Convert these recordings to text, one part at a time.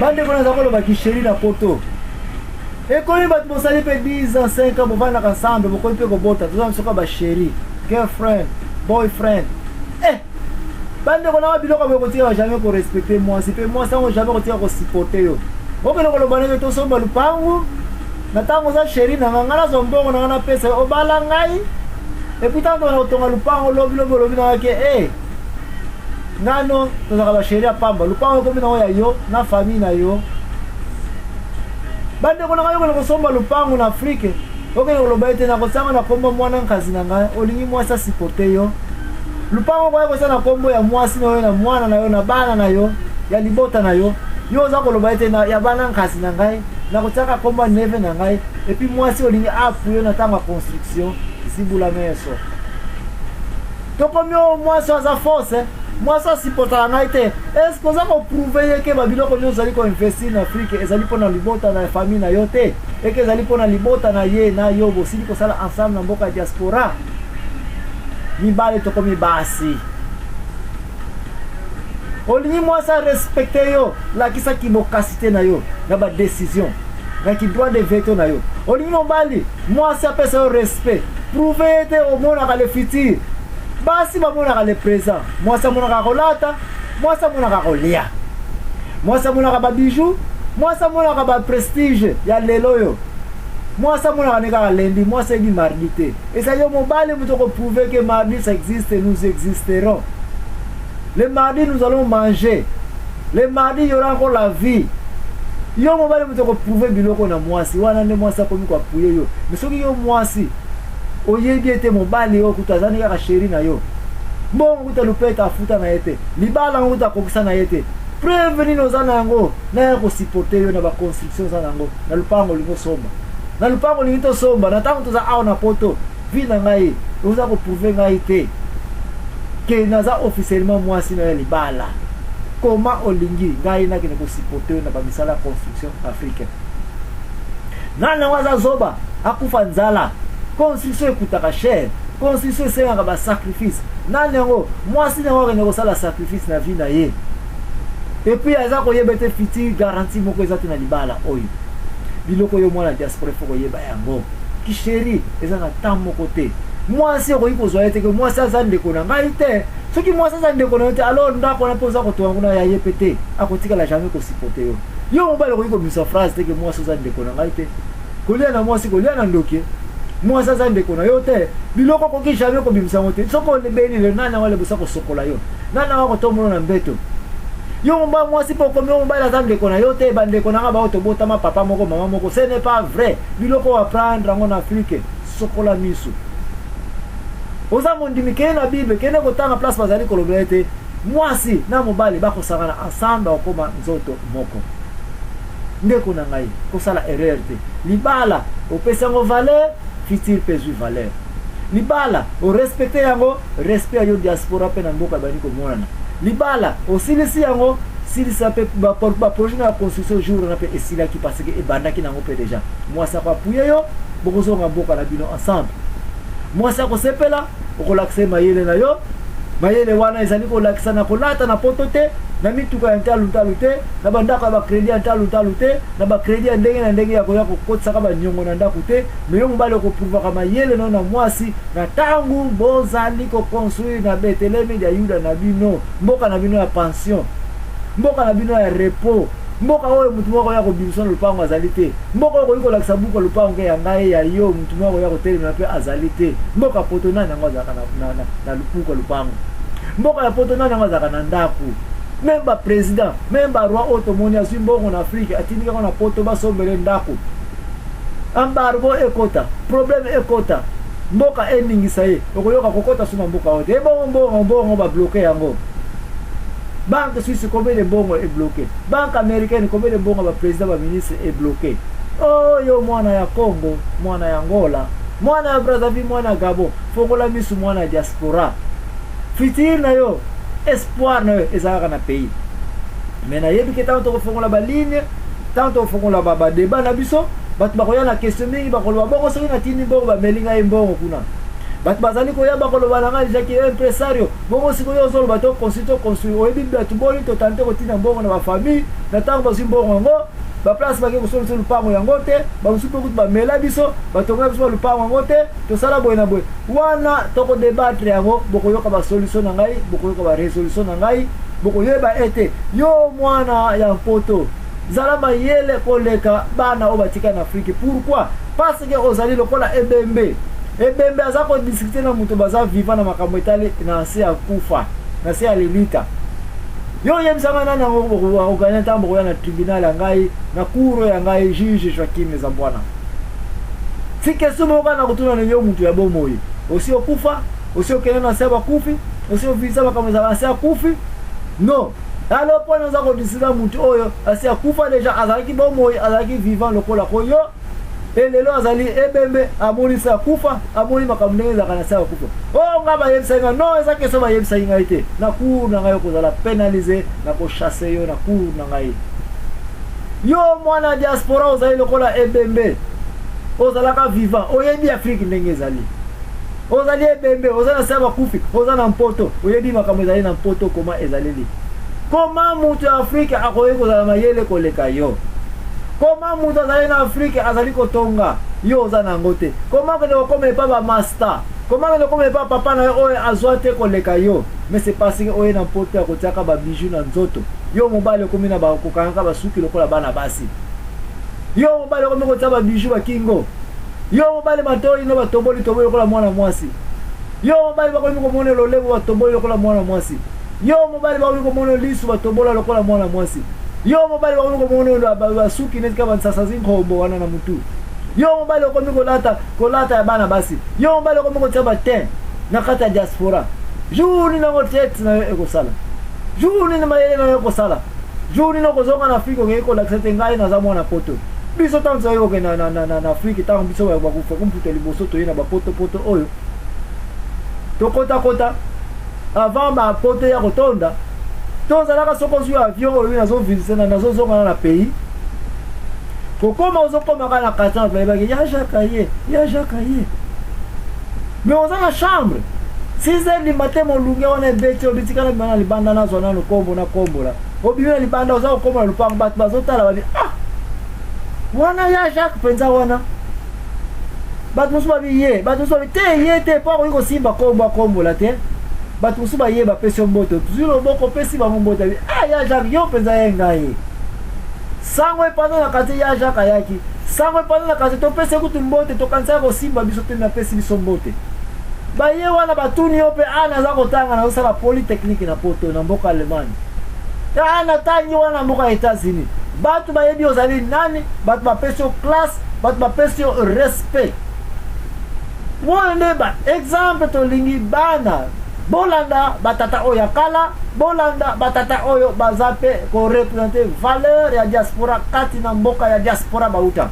bande kona za koloba kisheri na poto ekoli bat bosali pe 10 ans 5 ans bovana ensemble bokoli pe kobota toza soka ba chéri girlfriend boyfriend bande kona biloko bokotika jamais ko respecter moi si pe moi sango jamais kotika ko supporter yo okelo koloba ne to somba lupangu na tango za chéri na ngana zombongo na ngana pesa obala ngai et puis tant on tonga lupango lobi na ke ngano tozaka ba chéri apamba lupango komi na yo na famille na yo bande kona ngayo ko somba lupango na Afrique okelo koloba ete na kosanga na kombo mwana nkazi na ngai olingi mwasa supporter yo lupango kwa sana kombo ya mwasi na yo na mwana na yo na bana na yo ya libota na yo yo za koloba ete na ya bana nkazi na ngai na kotaka komba neve na ngai et puis mwasi olingi apu yo na tanga construction zibula meso to komyo mwasi za force mwasi supporter ngai te est-ce que za ko prouver que babiloko nyo zali ko investir na Afrique ezali pona libota na famille na yo te et que ezali pona libota na ye na yo bosili ko sala ensemble na mboka diaspora mibale to komi basi olingi mwasi respecter yo la kisa kibokasite na yo na ba décision na ki droit de veto na yo olingi mobali mwasi apesa yo respect prouver te au mona ka le futur basi ba mona ka le présent mwasi mona ka kolata mwasi mona ka kolia mwasi mona ka ba bijoux mwasi mona ka ba prestige ya lelo yo mwasi mona ka neka lundi mwasi di mardi te et ça yo mobali muto ko prouver que mardi ça existe et nous existerons. Le mardi nous allons manger. Le mardi il y aura encore la vie. Yo mobali muto ko prouver biloko na mwasi wana ne mwasi ko mi ko apuye yo mais soki yo mwasi oyebi ete mobali yo kutazani ka chéri na yo mbongo kutalupeta afuta na yete libala ngo utakokisa na yete prevenir nos anango na ko supporter yo na ba construction za nango na lupango lingo somba na lupango lingo somba na tango toza awa na poto vina ngai uza ko prouver ngai te ke naza officiellement mwasi na libala koma olingi ngai na kene ko supporter na ba misala construction africaine nana waza zoba akufa nzala construction ekutaka cher construction esengaka ba sacrifice nani yango mwasi nango akende kosala sacrifice na vie na ye et puis aza koyeba ete futur garantie moko eza te na libala oyo biloko yo mwana diaspora fo koyeba yango kisheri eza na temps moko te mwasi okoki kozwa ye te ke mwasi aza ndeko na ngai te soki mwasi aza ndeko na yo te alors ndako wana mpe oza kotonga kuna ya ye pe te akotikala jamais kosipote yo yo mobali okoki komisa phrase te ke mwasi oza ndeko na ngai te kolia na mwasi kolia na ndoki mwasi aza ndeko na yo te biloko koki jamais kobimisa yango te soko olebelile nani yango alebosa kosokola yo nani yango akotombono na mbeto yo mobali mwasi mpo okomi yo mobali aza ndeko na yo te bandeko nanga bao tobotama papa moko mama moko ce n'est pas vrai biloko aprendre yango na Afrique sokola misu oza mondimi kene na bible kene kotanga place bazali kolobela ete mwasi na mobali bakosangana ensemble okoma nzoto moko ndeko na ngai kosala erreur te libala opesa yango valeur futur pezwi valeur libala o respecter yango respect yo diaspora pe na mboka bani komonana libala osilisi yango silisa pe ba projet na construction jour na pe esilaki parce que ebandaki nango pe déjà mwasi apapuye yo bokozonga mboka na bino ensemble mwasi akosepela okolakisa mayele na yo mayele wana ezali kolakisa na kolata na poto te na mituka ya ntalu te na bandako ya bakredi ya ntalu te na bakredi ya ndenge na ndenge ya koya kokotisaka banyongo na ndako te me yo mobali okopruvaka mayele no na mwasi na ntango bozali koconstruire na betelemi ya yuda na bino mboka na bino ya pension mboka na bino ya repos mboka oyo mutu moko ya kobimisa na lupango azali te mboka oyo koyi kolakisa buku ya lupango ya ngai ya yo mutu moko ya kotelemela mpe azali te mboka poto nani yango azalaka na lupuku ya lupango mboka ya poto nani yango azalaka na ndako même ba président même ba roi oyo tomoni azwi mbongo na Afrique atindikaka na poto basombele ndako embargo ekota problème ekota mboka eningisa ye okoyoka kokota suma mboka oyo te ebongo babloke yango banque suisse combien de bongo est bloqué banque américaine combien de bongo ba président ba ministre est bloqué oh yo mwana ya Congo mwana ya Angola mwana ya Brazzaville mwana ya Gabon fokola misu mwana ya diaspora futur na yo espoir na yo ezalaka na pays mais na yebi ke tanto kofongola ba ligne tanto kofongola ba débat na biso bato bakoya na question mingi bakoloba bongo soki na tini bongo bamelinga ye mbongo kuna bato bazali koyeba koloba na ngai jaki impresario bongo sikoyo ozoloba to construire oyebi bato boli totante kotina mbongo na bafamille na ntango bazwi mbongo yango baplace bake kosolisa lupango yango te bamosusu mpe kutu bamela biso batongola biso balupango yango te tosala boye na boye wana tokodebatre yango bokoyoka basolution na ngai bokoyoka baresolution na ngai bokoyeba ete yo mwana ya mpoto zala mayele koleka bana oyo batika na Afrique. Pourquoi? Parce que ozali lokola ebembe aza kodiscute na moto baza vivant na makambo etali na se ya kufa na se ya lelita. Yo yebisanga nani yango okanya ntambo koya na tribunal ya ngai na kuro ya ngai juge Joaquim Zambwana. Si question moko na kutuna na yo mutu ya bomoi osi okufa osi okene na se ba kufi osi ovisa makambo za se ya kufi no. Alors pour nous avons décidé mutu oyo asi akufa deja azalaki bomoi azalaki vivant lokola koyo elelo azali ebembe amoni sa kufa amoni makambo ndenge ezalaka na se ya kufa o nga bayebisa nga no eza question bayebisa ngai te na cour na ngai kozala pénaliser na kochasse yo na cour na ngai. Yo mwana diaspora ozali lokola ebembe ozalaka vivant oyebi Afrique ndenge ezali ozali ebembe ozali na se ya bakufi ozali na mpoto oyebi makambo ezali na mpoto koma ezaleli. Comment mutu ya Afrique akoye kozala mayele koleka yo? Comment mutu azali na Afrique azali kotonga yo oza nango te? Comment kende okome pa ba master? Comment kende okome pa papa na yo oyo azwa te koleka yo? Mais c'est parce que oye na mpoto ya kotiaka ba bijou na nzoto. Yo mobali okomi na ba kokanga ba suki lokola bana basi. Yo mobali okomi kotia ba bijou ba kingo. Yo mobali matoi no batomboli lokola mwana mwasi. Yo mobali bakomi komona lolebo batomboli lokola mwana mwasi. Yo mobali bakomi komona lisu batombola lokola mwana mwasi. Yo mobali bakomi komona basuki netika bansasa zinkombo wana na mutu. Yo mobali bakomi kolata ya bana basi. Yo mobali bakomi kotia ba ten na kata diaspora. Juni na ngotete na ekosala. Juni na mayele na ekosala. Juni na kozonga na Afrique ngeko la kete ngai na za mwana poto. Biso tanzo yo ke na Afrique tango biso ba kufa kumputa liboso to yena ba poto oyo. To kota avant ma poto ya kotonda tozalaka soko zwi avion oyo nazovisite nazozonga na pays kokoma ozokoma na kata bayebaki ya jakaye mais oza na chambre 6h du matin molunge wana ebeti obitikana bimana libanda nazwa nano kombo na kombola obimina libanda oza kokoma na lupango bato bazotala babi wana ya Jacques mpenza wana bato mosusu babi ye bato mosusu babi te ye te po akoki kosimba kombola te bato mosusu baye bapesi yo mboto zwi loboko opesi bango mboto abi ya Jacques yo mpenza ye ngai sango epanda na kati ya Jacques ayaki sango epanda na kati topesi kutu mbote tokanisa kosimba biso te napesi biso mbote baye wana batuni yo mpe naza kotanga nazosala polytechnique na poto na mboka Allemagne natangi wana na mboka ya États-Unis bato bayebi ozali nani bato bapesi yo classe bato bapesi yo respect wana nde ba exemple tolingi bana bolanda batata oyo kala bolanda batata oyo baza mpe korepresente valeur ya diaspora kati na mboka ya diaspora bauta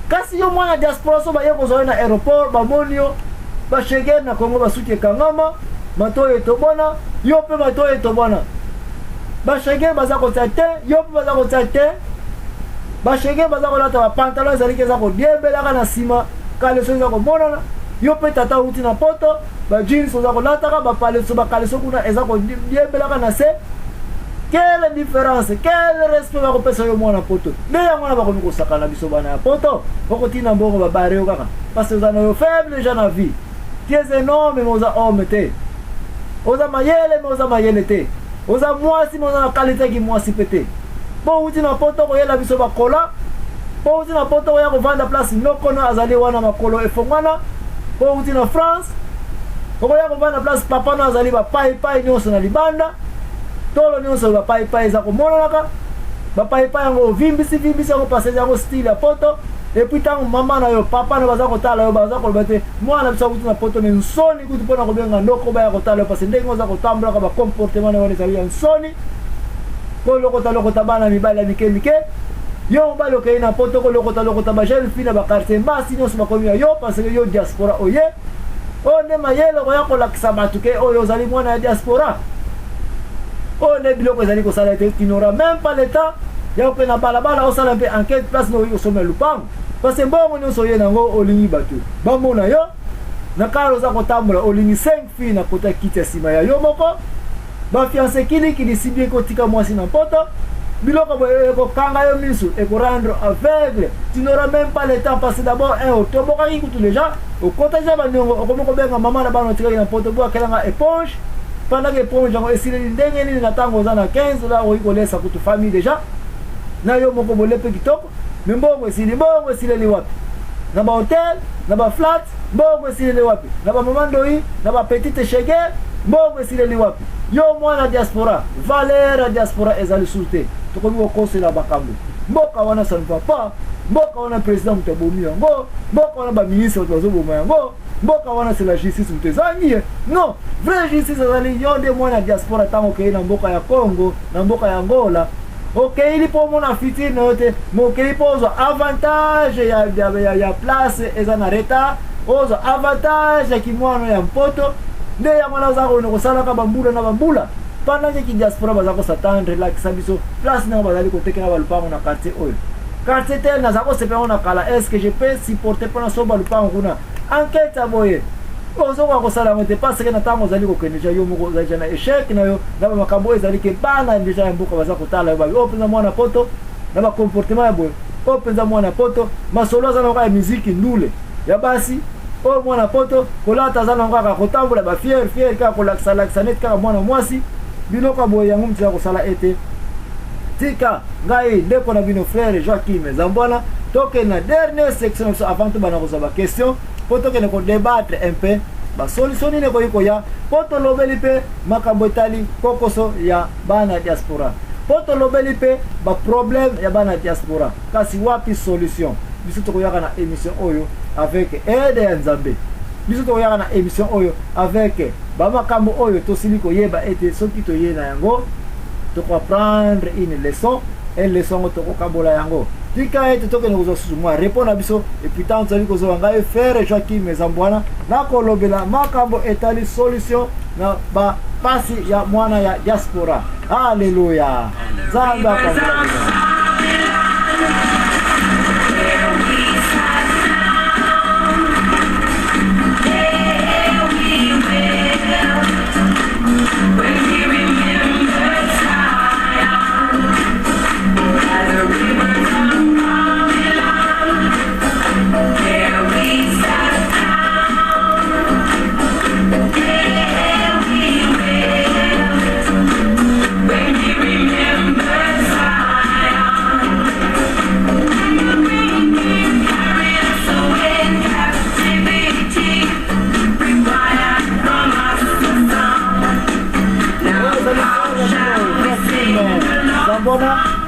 kasi yo mwana diaspora so baye kozala na aéroport bamoni yo bashege na Kongo basuki ekangama matoyo etobona yo mpe matoyo etobona bashege baza kotia te yo mpe baza kotia te bashege baza kolata bapantalon ezaliki eza kodiembelaka na nsima kaleso eza komonana yo mpe tata uti na poto bajins oza kolataka bapaleso bakaleso kuna eza kodiembelaka na se. Quelle différence, quel respect bakopesa yo mwana poto nde yango wana bakomi kosakana biso bana ya poto bakotina mbongo babare yo kaka parce que oza na yo faible déjà na vie ties énorme mais oza homme te oza mayele mais oza mayele te oza mwasi mais oza na qualité ki mwasi mpe te po uti na poto koyela biso bakola po uti na poto koya kovanda place nokono azali wana makolo efongwana po uti na France okoya kovanda place papa no azali bapaipai nyonso na libanda tolo nyonso bapaipai eza komonanaka bapaipai yango ovimbisi yango pasese yango style ya poto epuis ntango mama na yo papa na baza kotala yo baza koloba te mwana biso akuti na poto me nsoni kutu mpona kobenga ndoko baya kotala yo parce ndenge oza kotambolaka bacomportement na wana ezali ya nsoni kolokota bana mibali ya mike yo mobali okei na poto kolokota bajeune fille na bakartier mbasi nyonso bakomi ya yo parce que yo diaspora oye oyo nde mayele koya kolakisa bato ke oyo ozali mwana ya diaspora oyo nde biloko ezali kosala ete tu n'auras même pas le temps ya kope na balabala osala mpe enquête place na oyi kosomela lupango parce que mbongo nyonso oye nango olingi bato bamona yo na kalo za kotambula olingi 5 filles na kota kiti ya sima ya yo moko ba fiancé kili sibie ko tika mwasi na poto biloko ko kanga yo misu et ko rendre aveugle. Tu n'auras même pas le temps parce d'abord to boka ki kutu déjà au kota ja ba nyongo ko moko benga mama na bana tika na poto bo akela éponge pendant que éponge ngo esile ndenge ni na tango za na 15 la o ikolesa kutu famille déjà na yo moko bolepe kitoko mbongo esile li wapi na ba hotel na ba flat mbongo esile li wapi na ba mama ndoi na ba petite chege mbongo esile li wapi yo mwana diaspora valeur diaspora ezali surte tokomi okosela bakambo mboka wana ça ne va pas mboka wana président mutabomi yango mboka wana ba ministre tozoboma yango mboka wana c'est la justice mutezangi non vraie justice ezali yo de mwana diaspora tango ke na mboka ya Congo na mboka ya Angola. Ok, il faut mon afficher note, mon qui pose avantage ya place ezana reta, ozo avantage qui moi no ya mpoto, nde ya mwana za ko sala ka bambula na bambula. Pendant que diaspora baza ko s'attendre là que sabiso place na bazali ko tekela balupango na quartier oyo. Quartier tel na za ko sepe na kala, est-ce que je peux supporter pendant so balupango kuna? Enquête aboye. Ozo kwa kosala ngote parce que na tango zali ko kendeja yo moko za jana échec na yo na makambo ezali ke bana ndeja mboka baza kotala ba openza mwana poto na ba comportement ya boy openza mwana poto masolo za na musique ndule ya basi o mwana poto kolata za na ngaka kotambola ba fier ka kolaksa net ka mwana mwasi biloko boy yango mtya kosala ete tika ngai ndeko na bino frère Joachim Zambwana toke na dernière section avant tout bana ko question poto que nous débattre un peu ba solution ni ko iko ya poto lobeli pe makambo etali kokoso ya bana diaspora poto lobeli pe ba problème ya bana diaspora kasi wapi solution biso to koyaka na émission oyo avec aide ya Nzambe biso to koyaka na émission oyo avec ba makambo oyo to siliko yeba ete soki to yena yango to ko prendre une leçon to ko kambola yango tika ete toke nous osumwa répondre à biso et puis tant zali ko zo ngai faire Joachim Zambwana na ko lobela makambo etali solution na ba pasi ya mwana ya diaspora. Haleluya. Zamba kwa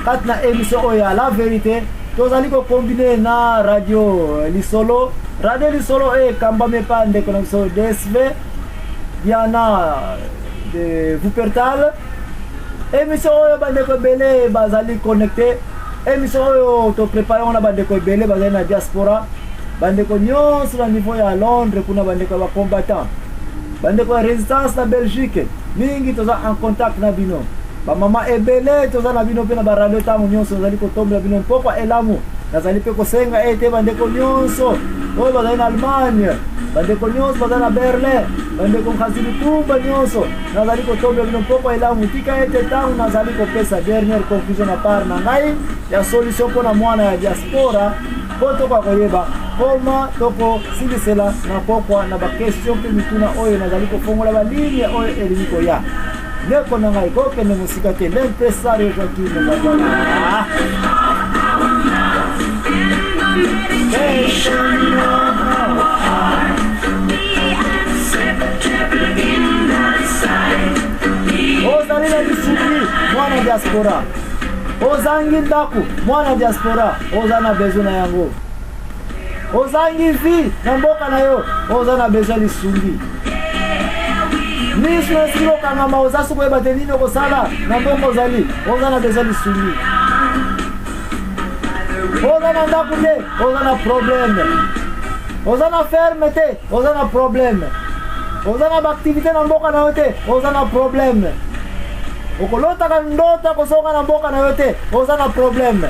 kat na émission oya la vérité tozali ko combiner na radio Lisolo e kamba me pa de connexion DSV Diana de Wuppertal émission oyo bande ko belé bazali connecté émission oyo to préparer on a bande ko belé bazali na diaspora bande ko nyonso na niveau ya Londres kuna bande ko ba combattant bande ko résistance na Belgique mingi toza en contact na bino ba mama ebele toza na bino pe na barado tango nyonso zali ko tombe na bino mpoko elamu nazali pe ko senga ete bande ko nyonso oyo bazali na Allemagne bande ko nyonso bazali na Berlin bande ko khazili tumba nyonso nazali ko tombe na bino mpoko elamu tika ete tango nazali ko pesa dernière conclusion na part na ngai ya solution pona mwana ya diaspora poto kwa koyeba koma toko silisela na pokwa na ba question pe mituna oyo nazali ko fongola ba ligne oyo elimiko ya neko na ngai ko ke ne musika te l'impresario Joachim Zambwana ozali na lisuki mwana diaspora ozangi ndaku mwana diaspora ozana besoin na yango ozangi vi na mboka na yo ozana besoin lisungi misu na silo kangama ozasu ko ebate nini okosala na mboka ozali ozana besoin lisungi ozana ndaku te ozana problème ozana ferme te ozana problème ozana baaktivité na mboka na yo te ozana problème okolota ka ndota kosoka na mboka na yo te ozana problème